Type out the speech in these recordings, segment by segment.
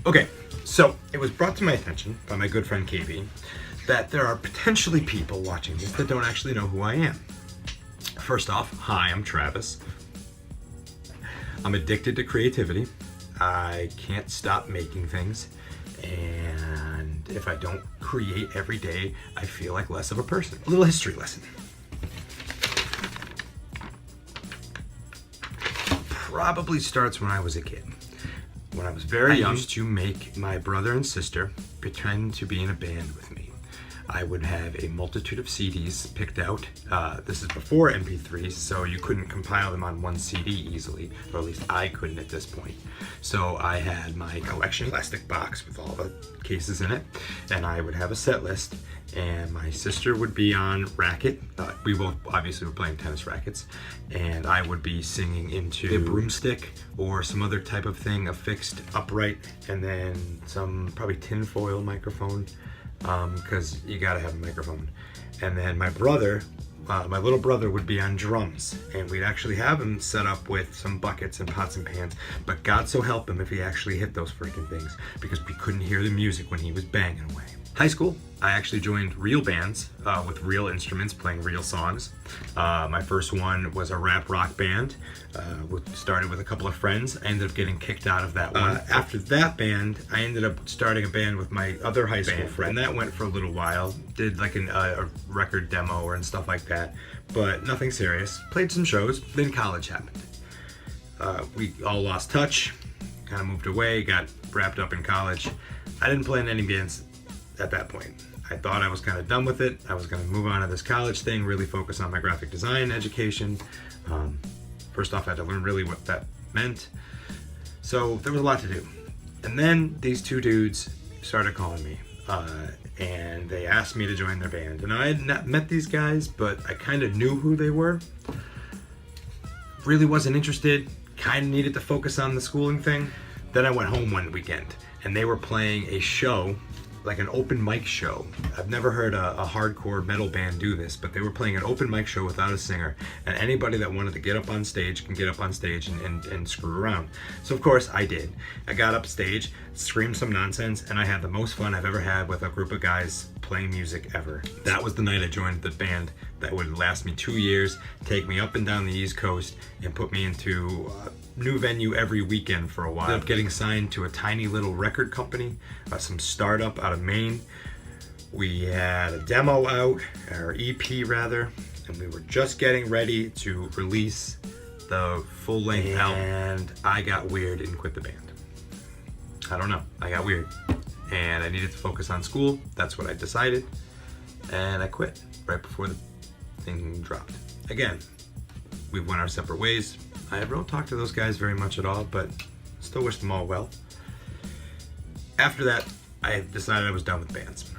Okay, so it was brought to my attention by my good friend KB that there are potentially people watching this that don't actually know who I am. First off, hi, I'm Travis. I'm addicted to creativity. I can't stop making things, and if I don't create every day, I feel like less of a person. A little history lesson. Probably starts when I was a kid. When I was very young, I used to make my brother and sister pretend to be in a band with me. I would have a multitude of CDs picked out. This is before MP3s, so you couldn't compile them on one CD easily, or at least I couldn't at this point. So I had my collection plastic box with all the cases in it, and I would have a set list, and my sister would be on racket. We both obviously were playing tennis rackets, and I would be singing into a broomstick or some other type of thing, a fixed upright, and then some probably tinfoil microphone, because you gotta have a microphone. And then my brother, my little brother, would be on drums, and we'd actually have him set up with some buckets and pots and pans, but God so help him if he actually hit those freaking things, because we couldn't hear the music when he was banging away. High school, I actually joined real bands with real instruments, playing real songs. My first one was a rap rock band. Started with a couple of friends. I ended up getting kicked out of that one. After that band, I ended up starting a band with my other high school friend. And that went for a little while. Did like a record demo and stuff like that, but nothing serious. Played some shows, then college happened. We all lost touch, kind of moved away, got wrapped up in college. I didn't play in any bands at that point. I thought I was kind of done with it. I was going to move on to this college thing, really focus on my graphic design education. First off, I had to learn really what that meant. So there was a lot to do. And then these two dudes started calling me, and they asked me to join their band. And I had not met these guys, but I kind of knew who they were. Really wasn't interested, kind of needed to focus on the schooling thing. Then I went home one weekend, and they were playing a show, like an open mic show. I've never heard a hardcore metal band do this, but they were playing an open mic show without a singer, and anybody that wanted to get up on stage can get up on stage and screw around. So of course I did. I got up stage, screamed some nonsense, and I had the most fun I've ever had with a group of guys playing music ever. That was the night I joined the band that would last me 2 years, take me up and down the East Coast, and put me into new venue every weekend for a while. Ended up getting signed to a tiny little record company, some startup out of Maine. We had a demo out, or EP rather, and we were just getting ready to release the full-length album, and I got weird and quit the band. I don't know, I got weird, and I needed to focus on school. That's what I decided, and I quit right before the thing dropped. Again, we went our separate ways. I don't talk to those guys very much at all, but still wish them all well. After that, I decided I was done with bands.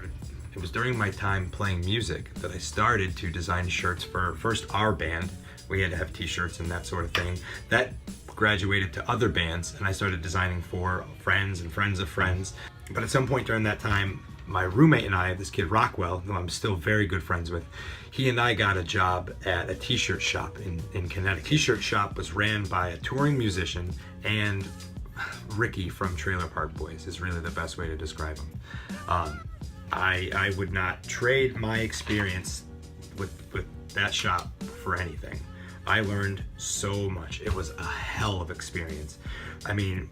It was during my time playing music that I started to design shirts for first our band. We had to have t-shirts and that sort of thing. That graduated to other bands, and I started designing for friends and friends of friends. But at some point during that time, my roommate and I, this kid Rockwell, who I'm still very good friends with, he and I got a job at a t-shirt shop in Connecticut. T-shirt shop was ran by a touring musician, and Ricky from Trailer Park Boys is really the best way to describe him. I would not trade my experience with that shop for anything. I learned so much. It was a hell of experience. I mean,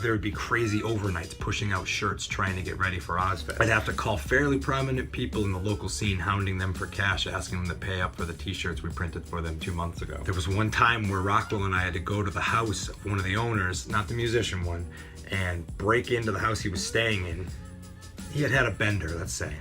there would be crazy overnights pushing out shirts trying to get ready for Ozfest. I'd have to call fairly prominent people in the local scene, hounding them for cash, asking them to pay up for the t-shirts we printed for them 2 months ago. There was one time where Rockwell and I had to go to the house of one of the owners, not the musician one, and break into the house he was staying in. He had a bender, let's say,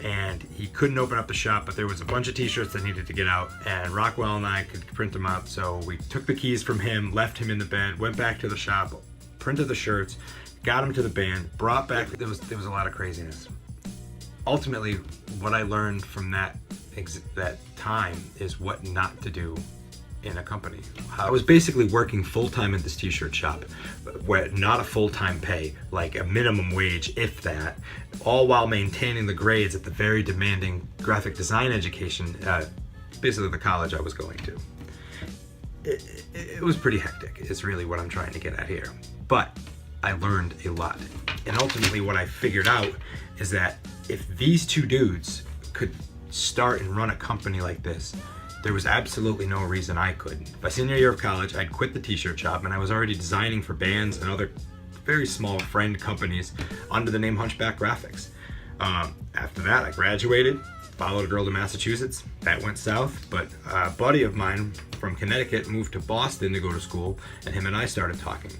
and he couldn't open up the shop, but there was a bunch of t-shirts that needed to get out, and Rockwell and I could print them out. So we took the keys from him, left him in the bed, went back to the shop, printed the shirts, got them to the band, brought back. There was a lot of craziness. Ultimately, what I learned from that time is what not to do in a company. I was basically working full-time at this t-shirt shop, where not a full-time pay, like a minimum wage, if that, all while maintaining the grades at the very demanding graphic design education, basically the college I was going to. It was pretty hectic, is really what I'm trying to get at here. But I learned a lot. And ultimately what I figured out is that if these two dudes could start and run a company like this, there was absolutely no reason I couldn't. My senior year of college, I'd quit the t-shirt shop and I was already designing for bands and other very small friend companies under the name Hunchback Graphics. After that, I graduated, followed a girl to Massachusetts. That went south, but a buddy of mine from Connecticut moved to Boston to go to school, and him and I started talking.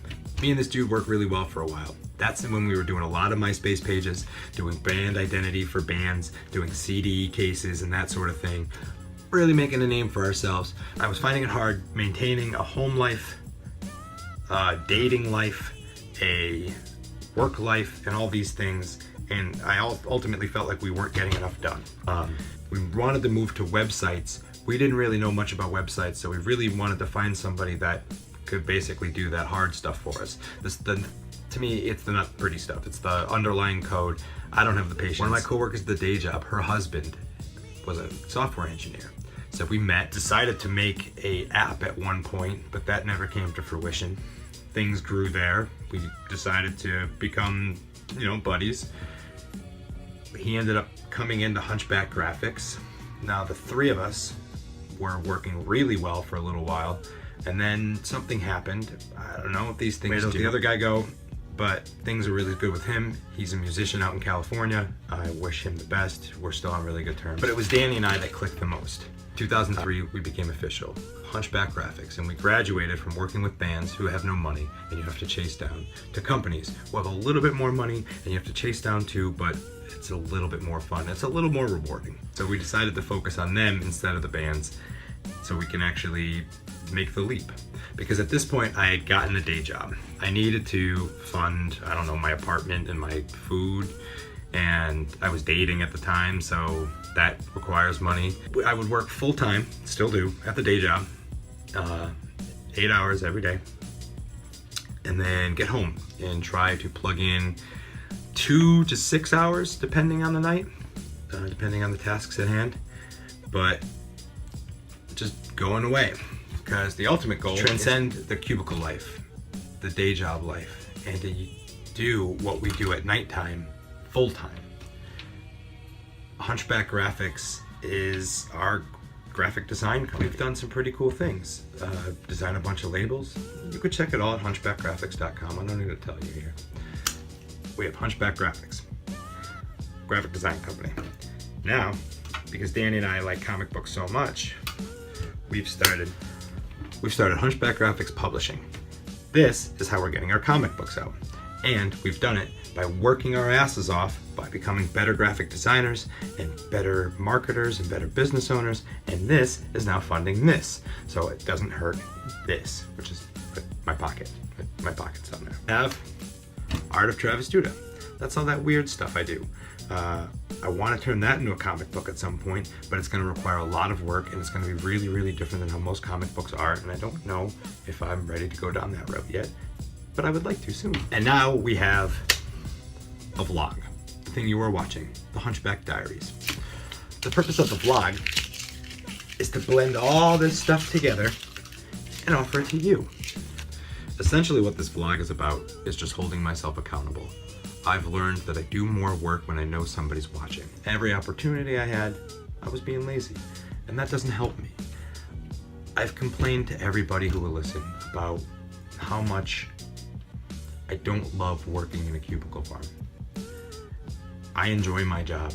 Me and this dude worked really well for a while. That's when we were doing a lot of MySpace pages, doing brand identity for bands, doing CD cases and that sort of thing. Really making a name for ourselves. I was finding it hard maintaining a home life, dating life, a work life, and all these things. And I ultimately felt like we weren't getting enough done. We wanted to move to websites. We didn't really know much about websites, so we really wanted to find somebody that could basically do that hard stuff for us. To me, it's the not pretty stuff. It's the underlying code. I don't have the patience. One of my coworkers at the day job, her husband was a software engineer. So we met, decided to make a app at one point, but that never came to fruition. Things grew there. We decided to become, buddies. He ended up coming into Hunchback Graphics. Now the three of us were working really well for a little while, and then something happened. I don't know if these things made the other guy go, but things are really good with him. He's a musician out in California. I wish him the best. We're still on really good terms. But it was Danny and I that clicked the most. 2003, we became official, Hunchback Graphics, and we graduated from working with bands who have no money and you have to chase down, to companies who have a little bit more money and you have to chase down too, but it's a little bit more fun. It's a little more rewarding. So we decided to focus on them instead of the bands so we can actually make the leap. Because at this point I had gotten a day job. I needed to fund, my apartment and my food, and I was dating at the time, so that requires money. I would work full time, still do, at the day job, 8 hours every day, and then get home and try to plug in 2 to 6 hours, depending on the night, depending on the tasks at hand, but just going away. Because the ultimate goal is to transcend the cubicle life, the day job life, and to do what we do at nighttime full time. Hunchback Graphics is our graphic design company. We've done some pretty cool things. Designed a bunch of labels. You could check it all at hunchbackgraphics.com. I don't need to tell you here. We have Hunchback Graphics, graphic design company. Now, because Danny and I like comic books so much, we've started Hunchback Graphics Publishing. This is how we're getting our comic books out. And we've done it by working our asses off, by becoming better graphic designers and better marketers and better business owners. And this is now funding this. So it doesn't hurt this, which is my pocket. My pocket's on there. I have Art of Travis Duda. That's all that weird stuff I do. I want to turn that into a comic book at some point, but it's going to require a lot of work and it's going to be really, really different than how most comic books are. And I don't know if I'm ready to go down that road yet, but I would like to soon. And now we have a vlog, the thing you are watching, the Hunchback Diaries. The purpose of the vlog is to blend all this stuff together and offer it to you. Essentially what this vlog is about is just holding myself accountable. I've learned that I do more work when I know somebody's watching. Every opportunity I had, I was being lazy, and that doesn't help me. I've complained to everybody who will listen about how much I don't love working in a cubicle farm. I enjoy my job.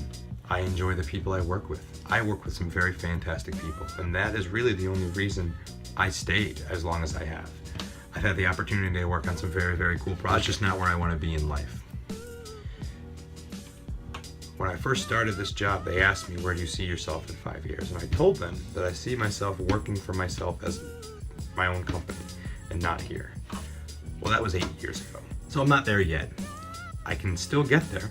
I enjoy the people I work with. I work with some very fantastic people, and that is really the only reason I stayed as long as I have. I've had the opportunity to work on some very, very cool projects. It's just not where I want to be in life. When I first started this job, they asked me, where do you see yourself in 5 years? And I told them that I see myself working for myself as my own company and not here. Well, that was 8 years ago. So I'm not there yet. I can still get there,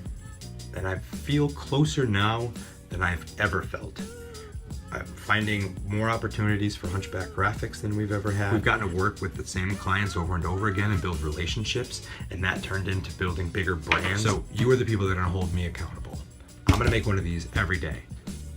and I feel closer now than I've ever felt. I'm finding more opportunities for Hunchback Graphics than we've ever had. We've gotten to work with the same clients over and over again and build relationships, and that turned into building bigger brands. So you are the people that are gonna hold me accountable. I'm gonna make one of these every day.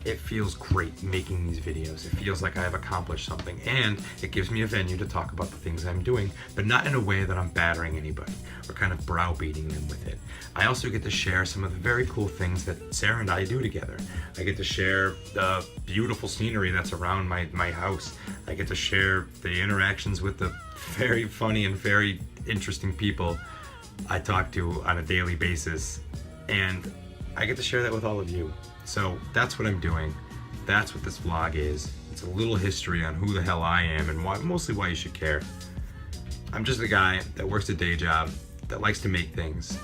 it feels great making these videos. It feels like I have accomplished something, and it gives me a venue to talk about the things I'm doing, but not in a way that I'm battering anybody or kind of browbeating them with it. I also get to share some of the very cool things that Sarah and I do together. I get to share the beautiful scenery that's around my house. I get to share the interactions with the very funny and very interesting people I talk to on a daily basis, and I get to share that with all of you. So that's what I'm doing. That's what this vlog is. It's a little history on who the hell I am and mostly why you should care. I'm just a guy that works a day job, that likes to make things,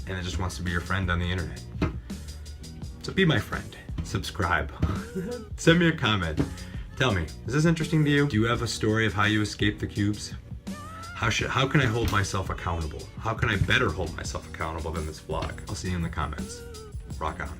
and that just wants to be your friend on the internet. So be my friend. Subscribe. Send me a comment. Tell me, is this interesting to you? Do you have a story of how you escaped the cubes? How can I hold myself accountable? How can I better hold myself accountable than this vlog? I'll see you in the comments. Rock on.